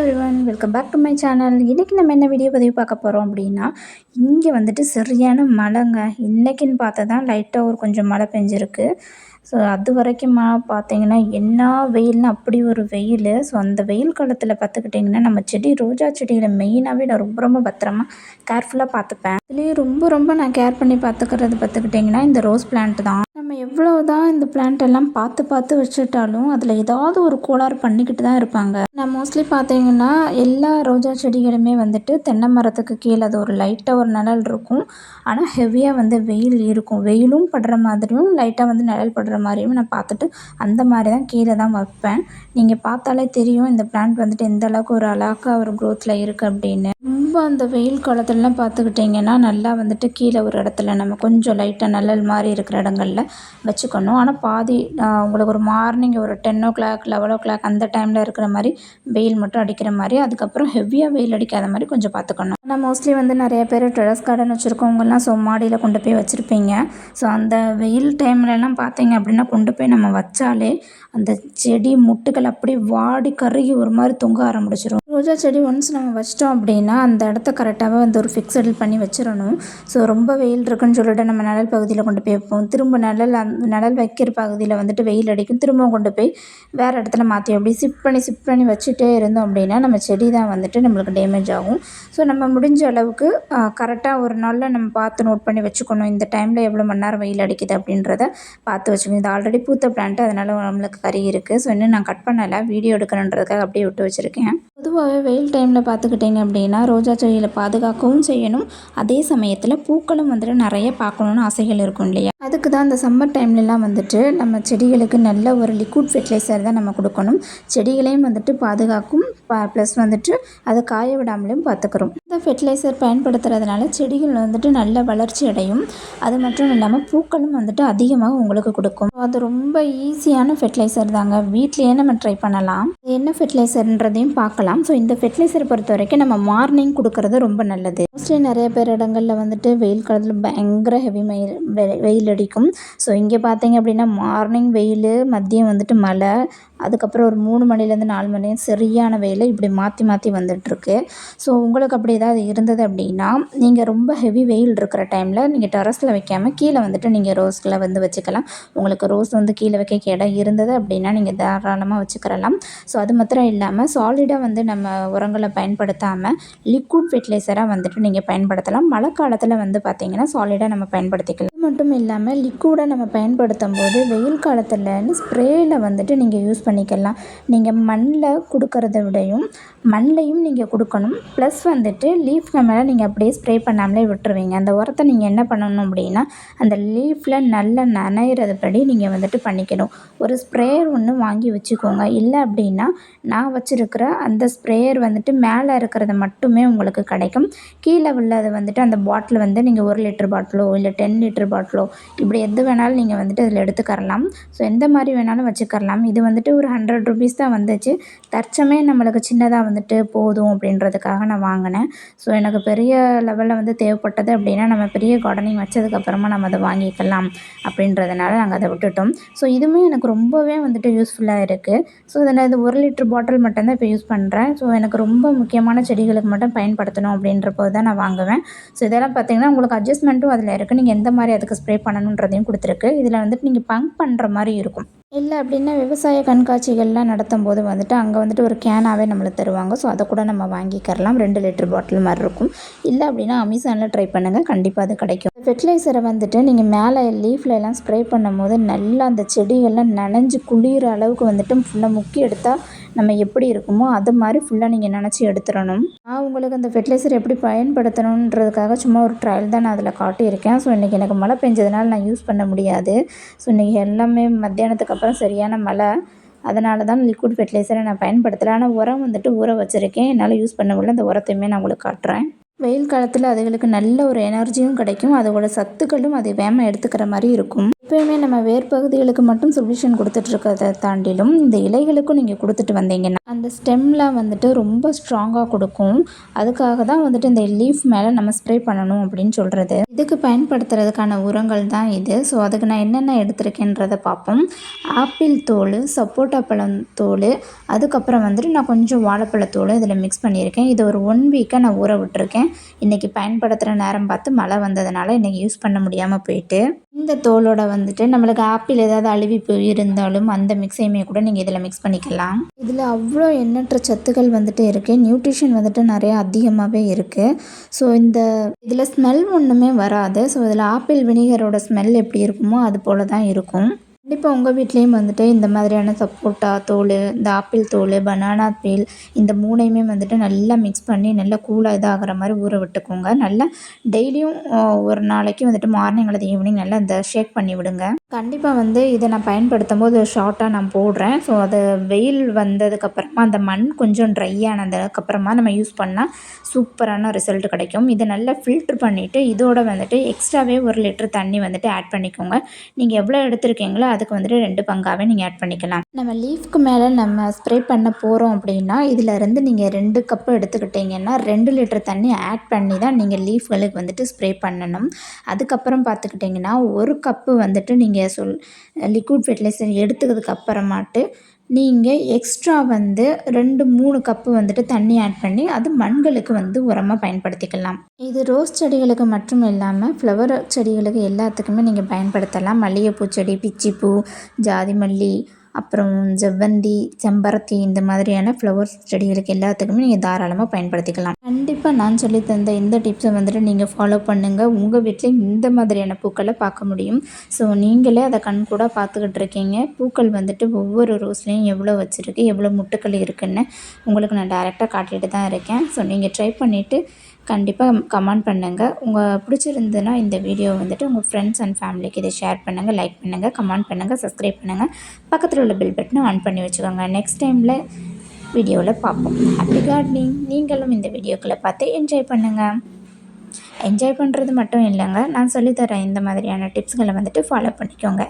Everyone welcome back to my channel. இன்றைக்கி நம்ம என்ன வீடியோ பதிவு பார்க்க போகிறோம் அப்படின்னா, இங்கே வந்துட்டு சரியான மழைங்க. இன்றைக்கின்னு பார்த்தா தான் லைட்டாக ஒரு கொஞ்சம் மழை பெஞ்சிருக்கு. ஸோ அது வரைக்கும் பார்த்தீங்கன்னா என்ன வெயில்னு அப்படி ஒரு வெயில். ஸோ அந்த வெயில் காலத்தில் பார்த்துக்கிட்டிங்கன்னா நம்ம ரோஜா செடியில் மெயினாகவே நான் ரொம்ப ரொம்ப பத்திரமா கேர்ஃபுல்லாக பார்த்துப்பேன். இதுலேயும் ரொம்ப ரொம்ப நான் கேர் பண்ணி பார்த்துக்கிறது பார்த்துக்கிட்டிங்கன்னா இந்த ரோஸ் பிளான்ட் தான். நம்ம எவ்வளோ தான் இந்த பிளான்ட் எல்லாம் பார்த்து பார்த்து வச்சுட்டாலும் அதில் ஏதாவது ஒரு கோளாறு பண்ணிக்கிட்டு தான் இருப்பாங்க. நான் மோஸ்ட்லி பார்த்தீங்கன்னா எல்லா ரோஜா செடிகளுமே வந்துட்டு தென்னை மரத்துக்கு கீழே அது ஒரு லைட்டாக ஒரு நிழல் இருக்கும். ஆனால் ஹெவியாக வந்து வெயில் இருக்கும். வெயிலும் படுற மாதிரியும் லைட்டாக வந்து நிழல் படுற மாதிரியும் நான் பார்த்துட்டு அந்த மாதிரி தான் கீழே தான் வைப்பேன். நீங்கள் பார்த்தாலே தெரியும் இந்த பிளான்ட் வந்துட்டு எந்த அளவுக்கு ஒரு அழகாக ஒரு க்ரோத்தில் இருக்குது அப்படின்னு. ரொம்ப அந்த வெயில் காலத்துலலாம் பார்த்துக்கிட்டிங்கன்னா நல்லா வந்துட்டு கீழே ஒரு இடத்துல நம்ம கொஞ்சம் லைட்டாக நிழல் மாதிரி இருக்கிற இடங்கள்ல வச்சுக்கணும். ஆனால் பாதி உங்களுக்கு ஒரு மார்னிங் ஒரு 10 o'clock 11 o'clock அந்த டைமில் இருக்கிற மாதிரி வெயில் மட்டும் அடிக்கிற மாதிரி, அதுக்கப்புறம் ஹெவியாக வெயில் அடிக்காத மாதிரி கொஞ்சம் பார்த்துக்கணும். ஆனால் மோஸ்ட்லி வந்து நிறைய பேர் டெரஸ் கார்டன் வச்சுருக்கவங்கலாம் ஸோ மாடியில் கொண்டு போய் வச்சுருப்பீங்க. ஸோ அந்த வெயில் டைம்லலாம் பார்த்தீங்க அப்படின்னா கொண்டு போய் நம்ம வச்சாலே அந்த செடி முட்டுகள் அப்படியே வாடி கருகி ஒரு மாதிரி தொங்க ஆரம்பிச்சிடும். ரோஜா செடி ஒன்ஸ் நம்ம வச்சிட்டோம் அப்படின்னா அந்த இடத்த கரெக்டாகவே வந்து ஒரு ஃபிக்ஸடில் பண்ணி வச்சிடணும். ஸோ ரொம்ப வெயில் இருக்குன்னு சொல்லிட்டு நம்ம நிழல் பகுதியில் கொண்டு போய் வைப்போம். திரும்ப நிழல் வைக்கிற பகுதியில் வந்துட்டு வெயில் அடிக்கும். திரும்பவும் கொண்டு போய் வேறு இடத்துல மாற்றி அப்படி ஷிஃப்ட் பண்ணி வச்சுட்டே இருந்தோம் அப்படின்னா நம்ம செடி தான் வந்துட்டு நம்மளுக்கு டேமேஜ் ஆகும். ஸோ நம்ம முடிஞ்ச அளவுக்கு கரெக்டாக ஒரு நாளில் நம்ம பார்த்து நோட் பண்ணி வச்சுக்கணும். இந்த டைமில் எவ்வளோ மணி நேரம் வெயில் அடிக்குது அப்படின்றத பார்த்து வச்சுக்கணும். இது ஆல்ரெடி பூத்த பிளான்ட்டு, அதனால் நம்மளுக்கு கறி இருக்குது. ஸோ இன்னும் நான் கட் பண்ணலை, வீடியோ எடுக்கணுன்றதுக்காக அப்படியே விட்டு வச்சுருக்கேன். பொதுவாகவே வெயில் டைமில் பார்த்துக்கிட்டிங்க அப்படின்னா ரோஜா செடியில் பாதுகாக்கவும் செய்யணும். அதே சமயத்தில் பூக்களும் வந்துட்டு நிறைய பார்க்கணுன்னு ஆசைகள் இருக்கும் இல்லையா? அதுக்கு தான் இந்த சம்மர் டைம்லலாம் வந்துட்டு நம்ம செடிகளுக்கு நல்ல ஒரு லிக்விட் ஃபெர்டிலைசர் தான் நம்ம கொடுக்கணும். செடிகளையும் வந்துட்டு பாதுகாக்கும், ப்ளஸ் வந்துட்டு அதை காய விடாமலையும் பார்த்துக்கிறோம். இந்த ஃபெர்டிலைசர் பயன்படுத்துறதுனால செடிகள் வந்துட்டு நல்ல வளர்ச்சி அடையும். அது மட்டும் இல்லாமல் பூக்களும் வந்துட்டு அதிகமாக உங்களுக்கு கொடுக்கும். அது ரொம்ப ஈஸியான ஃபெர்டிலைசர் தாங்க. வீட்லேயே நம்ம ட்ரை பண்ணலாம். என்ன ஃபெர்டிலைசர்ன்றதையும் பார்க்கலாம். ஸோ இந்த ஃபெர்டிலைசரை பொறுத்த வரைக்கும் நம்ம மார்னிங் கொடுக்கறது ரொம்ப நல்லது. மோஸ்ட்லி நிறைய பேர் இடங்களில் வந்துட்டு வெயில் காலத்தில் பயங்கர ஹெவி வெயில் அடிக்கும். ஸோ இங்கே பார்த்தீங்க அப்படின்னா மார்னிங் வெயில், மதியம் வந்துட்டு மழை, அதுக்கப்புறம் ஒரு 3 மணிலேருந்து 4 மணி சரியான வெயில், இப்படி மாற்றி மாற்றி வந்துட்டுருக்கு. ஸோ உங்களுக்கு அப்படி ஏதாவது இருந்தது அப்படின்னா நீங்கள் ரொம்ப ஹெவி வெயில் இருக்கிற டைமில் நீங்கள் டெரஸில் வைக்காமல் கீழே வந்துட்டு நீங்கள் ரோஸ்களை வந்து வச்சுக்கலாம். உங்களுக்கு ரோஸ் வந்து கீழே வைக்க இடம் இருந்தது அப்படின்னா நீங்கள் தாராளமாக வச்சுக்கிறலாம். ஸோ அது மாத்திரம் இல்லாமல் சாலிடாக வந்து நம்ம உரங்களை பயன்படுத்தாமல் லிக்விட் ஃபெர்டிலைசராக வந்துட்டு நீங்கள் பயன்படுத்தலாம். மழை காலத்தில் வந்து பார்த்திங்கன்னா சாலிடாக நம்ம பயன்படுத்திக்கலாம். அது மட்டும் இல்லாமல் லிக்விடாக நம்ம பயன்படுத்தும் போது வெயில் காலத்தில் ஸ்ப்ரேயில் வந்துட்டு நீங்கள் யூஸ் பண்ணிக்கலாம். நீங்கள் மண்ணில் கொடுக்கறத விடையும் மண்ணையும் நீங்கள் கொடுக்கணும். ப்ளஸ் வந்துட்டு லீஃப்க்கு மேலே நீங்கள் அப்படியே ஸ்ப்ரே பண்ணாமலே விட்டுருவீங்க. அந்த உரத்தை நீங்கள் என்ன பண்ணணும் அப்படின்னா அந்த லீஃபில் நல்லா நனையிறதுபடி நீங்கள் வந்துட்டு பண்ணிக்கணும். ஒரு ஸ்ப்ரேயர் ஒன்று வாங்கி வச்சுக்கோங்க. இல்லை அப்படின்னா நான் வச்சுருக்கிற அந்த ஸ்ப்ரேயர் வந்துட்டு மேலே இருக்கிறது மட்டுமே உங்களுக்கு கிடைக்கும். கீழே உள்ளது வந்துட்டு அந்த பாட்டில் வந்து நீங்கள் 1 லிட்டர் பாட்டிலோ இல்லை 10 லிட்டர் பாட்டிலோ இப்படி எது வேணாலும் நீங்கள் வந்துட்டு அதில் எடுத்துக்கரலாம். ஸோ எந்த மாதிரி வேணாலும் வச்சுக்கரலாம். இது வந்துட்டு ஒரு 100 rupees தான் வந்துச்சு. தற்சமயம் நம்மளுக்கு சின்னதாக வந்துட்டு போதும் அப்படின்றதுக்காக நான் வாங்கினேன். ஸோ எனக்கு பெரிய லெவலில் வந்து தேவைப்பட்டது அப்படின்னா நம்ம பெரிய கார்டனிங் வச்சதுக்கப்புறமா நம்ம அதை வாங்கிக்கலாம் அப்படின்றதுனால நாங்கள் அதை விட்டுட்டோம். ஸோ இதுவுமே எனக்கு ரொம்பவே வந்துட்டு யூஸ்ஃபுல்லாக இருக்குது. ஸோ இதை நான் இது 1 லிட்டர் பாட்டில் மட்டும்தான் இப்போ யூஸ் பண்ணுறேன். ஸோ எனக்கு ரொம்ப முக்கியமான செடிகளுக்கு மட்டும் பயன்படுத்தணும் அப்படின்றப்போ தான் நான் வாங்குவேன். ஸோ இதெல்லாம் பார்த்திங்கன்னா உங்களுக்கு அட்ஜஸ்ட்மெண்ட்டும் அதில் இருக்குது. நீங்கள் எந்த மாதிரி அதுக்கு ஸ்ப்ரே பண்ணணுன்றதையும் கொடுத்துருக்கு. இதில் வந்துட்டு நீங்கள் பம்ப் பண்ணுற மாதிரி இருக்கும். இல்லை அப்படின்னா விவசாய கண்காட்சிகள்லாம் நடத்தும் போது வந்துட்டு அங்கே வந்துட்டு ஒரு கேனாகவே நம்மளுக்கு தருவாங்க. ஸோ அதை கூட நம்ம வாங்கிக்கிறலாம். 2 லிட்டர் பாட்டில் மாதிரி இருக்கும். இல்லை அப்படின்னா அமேசானில் ட்ரை பண்ணுங்கள், கண்டிப்பாக அது கிடைக்கும். ஃபெர்டிலைசரை வந்துட்டு நீங்கள் மேலே லீஃப்ல எல்லாம் ஸ்ப்ரே பண்ணும் போது நல்லா அந்த செடிகள்லாம் நனைஞ்சு குளிர அளவுக்கு வந்துட்டு ஃபுல்லாக முக்கி எடுத்தால் நம்ம எப்படி இருக்குமோ அது மாதிரி ஃபுல்லாக நீங்கள் நினச்சி எடுத்துடணும். நான் உங்களுக்கு அந்த ஃபெர்டிலைசர் எப்படி பயன்படுத்தணுன்றதுக்காக சும்மா ஒரு ட்ரையல் தான் நான் அதில் காட்டியிருக்கேன். ஸோ இன்றைக்கி எனக்கு மழை பெஞ்சதுனால நான் யூஸ் பண்ண முடியாது. ஸோ இன்றைக்கி எல்லாமே மத்தியானத்துக்கு அப்புறம் சரியான மழை, அதனால தான் லிக்விட் ஃபெர்டிலைசரை நான் பயன்படுத்தலை. ஆனால் உரம் வந்துட்டு ஊற வச்சுருக்கேன், என்னால் யூஸ் பண்ண முடியல. அந்த உரத்தையுமே நான் உங்களுக்கு காட்டுறேன். வெயில் காலத்தில் அதுகளுக்கு நல்ல ஒரு எனர்ஜியும் கிடைக்கும், அதோட சத்துக்களும் அது வேகமாக எடுத்துக்கிற மாதிரி இருக்கும். எப்பயுமே நம்ம வேர்ப்பகுதிகளுக்கு மட்டும் சொல்யூஷன் கொடுத்துட்ருக்கதை தாண்டிலும் இந்த இலைகளுக்கும் நீங்கள் கொடுத்துட்டு வந்தீங்கன்னா அந்த ஸ்டெம்லாம் வந்துட்டு ரொம்ப ஸ்ட்ராங்காக கொடுக்கும். அதுக்காக தான் வந்துட்டு இந்த லீஃப் மேலே நம்ம ஸ்ப்ரே பண்ணணும் அப்படின்னு சொல்கிறது. இதுக்கு பயன்படுத்துறதுக்கான உரங்கள் தான் இது. ஸோ அதுக்கு நான் என்னென்ன எடுத்திருக்கேன்றதை பார்ப்போம். ஆப்பிள் தோல், சப்போட்டா பழம் தோல், அதுக்கப்புறம் வந்துட்டு நான் கொஞ்சம் வாழைப்பழத்தோல் இதில் மிக்ஸ் பண்ணியிருக்கேன். இது ஒரு 1 வீக்காக நான் ஊற விட்டுருக்கேன். இன்றைக்கி பயன்படுத்துகிற நேரம் பார்த்து மழை வந்ததுனால இன்றைக்கி யூஸ் பண்ண முடியாமல் போயிட்டு, இந்த தோலோட வந்துட்டு நம்மளுக்கு ஆப்பிள் ஏதாவது அழுவி போய் இருந்தாலும் அந்த மிக்ஸையுமே கூட நீங்கள் இதில் மிக்ஸ் பண்ணிக்கலாம். இதில் அவ்வளோ எண்ணற்ற சத்துக்கள் வந்துட்டு இருக்குது. நியூட்ரிஷன் வந்துட்டு நிறையா அதிகமாகவே இருக்குது. ஸோ இதில் ஸ்மெல் ஒன்றுமே வராது. ஸோ இதில் ஆப்பிள் வினிகரோட ஸ்மெல் எப்படி இருக்குமோ அது போல் தான் இருக்கும். கண்டிப்பாக உங்கள் வீட்லேயும் வந்துட்டு இந்த மாதிரியான சப்போட்டா தோல், இந்த ஆப்பிள் தோல், பனானா பீல் இந்த 3யுமே வந்துட்டு நல்லா மிக்ஸ் பண்ணி நல்லா கூலாக இதாகிற மாதிரி ஊற விட்டுக்கோங்க. நல்லா டெய்லியும் ஒரு நாளைக்கு வந்துட்டு மார்னிங் அல்லது ஈவினிங் நல்லா இந்த ஷேக் பண்ணி விடுங்க. கண்டிப்பாக வந்து இதை நான் பயன்படுத்தும் போது ஷார்ட்டாக நான் போடுறேன். ஸோ அது வெயில் வந்ததுக்கப்புறமா அந்த மண் கொஞ்சம் ட்ரை ஆனதுக்கப்புறமா நம்ம யூஸ் பண்ணால் சூப்பரான ரிசல்ட் கிடைக்கும். இதை நல்லா ஃபில்ட்ரு பண்ணிவிட்டு இதோட வந்துட்டு எக்ஸ்ட்ராவே 1 லிட்டர் தண்ணி வந்துட்டு ஆட் பண்ணிக்கோங்க. நீங்கள் எவ்வளோ எடுத்துருக்கீங்களோ அதுக்கு வந்துட்டு 2 பங்காகவே நீங்கள் ஆட் பண்ணிக்கலாம். நம்ம லீஃப்க்கு மேலே நம்ம ஸ்ப்ரே பண்ண போகிறோம் அப்படின்னா இதிலேருந்து நீங்கள் 2 கப்பு எடுத்துக்கிட்டிங்கன்னா 2 லிட்டர் தண்ணி ஆட் பண்ணி தான் நீங்கள் லீஃப்களுக்கு வந்துட்டு ஸ்ப்ரே பண்ணணும். அதுக்கப்புறம் பார்த்துக்கிட்டிங்கன்னா 1 கப்பு வந்துட்டு நீங்கள் லிக்விட் ஃபெர்டிலைசர் எடுத்துக்கிறதுக்கு அப்புறமாட்டு நீங்கள் எக்ஸ்ட்ரா வந்து 2-3 கப்பு வந்துட்டு தண்ணி ஆட் பண்ணி அது மண்களுக்கு வந்து உரமாக பயன்படுத்திக்கலாம். இது ரோஸ் செடிகளுக்கு மட்டும் இல்லாமல் ஃப்ளவர் செடிகளுக்கு எல்லாத்துக்குமே நீங்கள் பயன்படுத்தலாம். மல்லிகைப்பூ செடி, பிச்சிப்பூ, ஜாதி மல்லி, அப்புறம் செவ்வந்தி, செம்பருத்தி இந்த மாதிரியான ஃப்ளவர்ஸ் செடிகளுக்கு எல்லாத்துக்குமே நீங்கள் தாராளமாக பயன்படுத்திக்கலாம். கண்டிப்பாக நான் சொல்லி தந்த இந்த டிப்ஸை வந்துட்டு நீங்கள் ஃபாலோ பண்ணுங்கள். உங்கள் வீட்டில் இந்த மாதிரியான பூக்களை பார்க்க முடியும். ஸோ நீங்களே அதை கண்கூட பார்த்துக்கிட்டு இருக்கீங்க. பூக்கள் வந்துட்டு ஒவ்வொரு ரோஸ்லேயும் எவ்வளோ வச்சுருக்கு, எவ்வளோ முட்டுக்கள் இருக்குதுன்னு உங்களுக்கு நான் டைரெக்டாக காட்டிகிட்டு தான் இருக்கேன். ஸோ நீங்கள் ட்ரை பண்ணிவிட்டு கண்டிப்பாக கமெண்ட் பண்ணுங்கள். பிடிச்சிருந்ததுன்னா இந்த வீடியோ வந்துட்டு உங்கள் ஃப்ரெண்ட்ஸ் அண்ட் ஃபேமிலிக்கு இதை ஷேர் பண்ணுங்கள், லைக் பண்ணுங்கள், கமெண்ட் பண்ணுங்கள், சப்ஸ்கிரைப் பண்ணுங்கள். பக்கத்தில் உள்ள பெல் பட்டனை ஆன் பண்ணி வச்சுக்கோங்க. நெக்ஸ்ட் டைமில் வீடியோவில் பார்ப்போம். Happy gardening. நீங்களும் இந்த வீடியோக்களை பார்த்து என்ஜாய் பண்ணுங்கள். என்ஜாய் பண்ணுறது மட்டும் இல்லைங்க, நான் சொல்லித்தரேன் இந்த மாதிரியான டிப்ஸ்களை வந்துட்டு ஃபாலோ பண்ணிக்கோங்க.